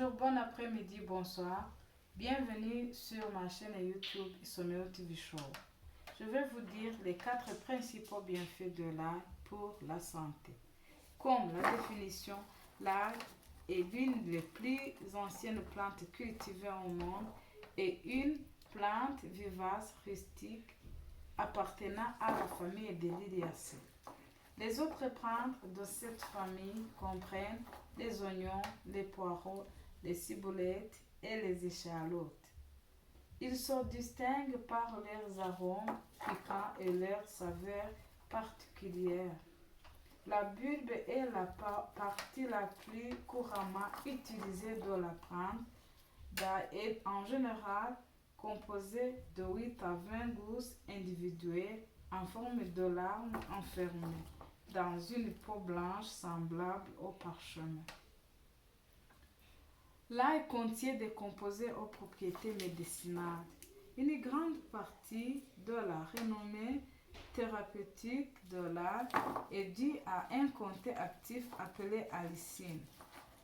Bonjour, bon après-midi, bonsoir. Bienvenue sur ma chaîne YouTube Isomero TV Show. Je vais vous dire les 4 principaux bienfaits de l'ail pour la santé. Comme la définition, l'ail est l'une des plus anciennes plantes cultivées au monde et une plante vivace rustique appartenant à la famille des Liliacées. Les autres plantes de cette famille comprennent les oignons, les poireaux, les ciboulettes et les échalotes. Ils se distinguent par leurs arômes piquants et leur saveur particulière. La bulbe est la partie la plus couramment utilisée de la plante et en général composée de 8 à 20 gousses individuelles en forme de larmes enfermées dans une peau blanche semblable au parchemin. L'ail contient des composés aux propriétés médicinales. Une grande partie de la renommée thérapeutique de l'ail est due à un comté actif appelé allicine.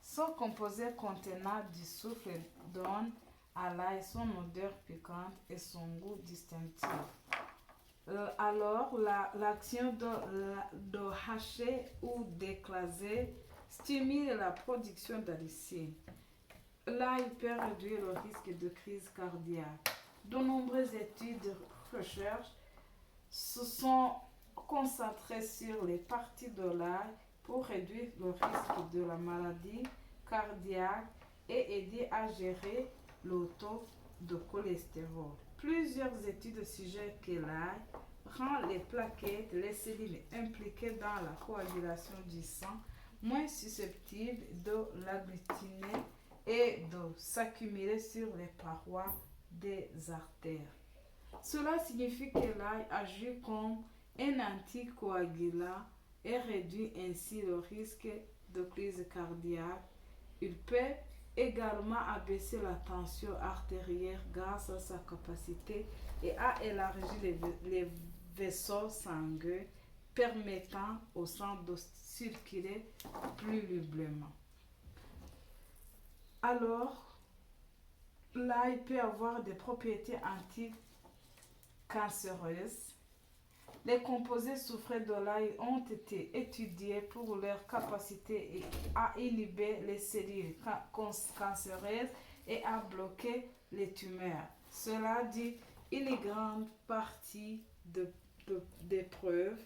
Ce composé contenant du soufre donne à l'ail son odeur piquante et son goût distinctif. Alors, l'action de hacher ou d'éclaser stimule la production d'allicine. L'ail peut réduire le risque de crise cardiaque. De nombreuses études de recherche se sont concentrées sur les parties de l'ail pour réduire le risque de la maladie cardiaque et aider à gérer le taux de cholestérol. Plusieurs études suggèrent que l'ail rend les plaquettes, les cellules impliquées dans la coagulation du sang moins susceptibles de l'agglutiner et de s'accumuler sur les parois des artères. Cela signifie que l'ail agit comme un anticoagulant et réduit ainsi le risque de crise cardiaque. Il peut également abaisser la tension artérielle grâce à sa capacité et à élargir les vaisseaux sanguins, permettant au sang de circuler plus librement. Alors, l'ail peut avoir des propriétés anticancéreuses. Les composés soufrés de l'ail ont été étudiés pour leur capacité à inhiber les cellules cancéreuses et à bloquer les tumeurs. Cela dit, une grande partie des preuves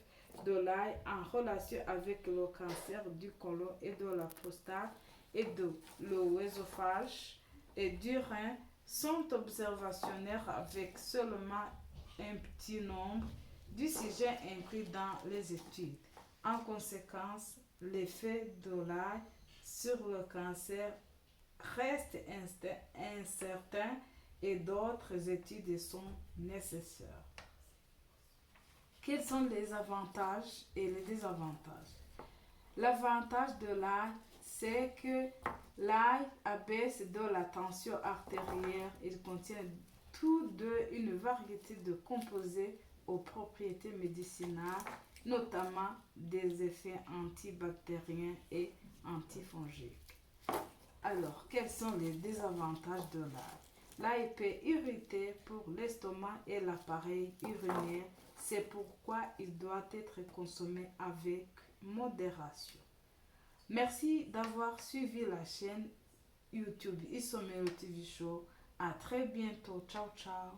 de l'ail en relation avec le cancer du côlon et de la prostate et de l'œsophage et du rein sont observationnelles avec seulement un petit nombre du sujet inclus dans les études. En conséquence, l'effet de l'ail sur le cancer reste incertain et d'autres études sont nécessaires. Quels sont les avantages et les désavantages? L'avantage de l'ail, c'est que l'ail abaisse de la tension artérielle. Il contient tous deux une variété de composés aux propriétés médicinales, notamment des effets antibactériens et antifongiques. Alors, quels sont les désavantages de l'ail? L'ail peut irriter pour l'estomac et l'appareil urinaire. C'est pourquoi il doit être consommé avec modération. Merci d'avoir suivi la chaîne YouTube Isomero TV Show. À très bientôt. Ciao, ciao.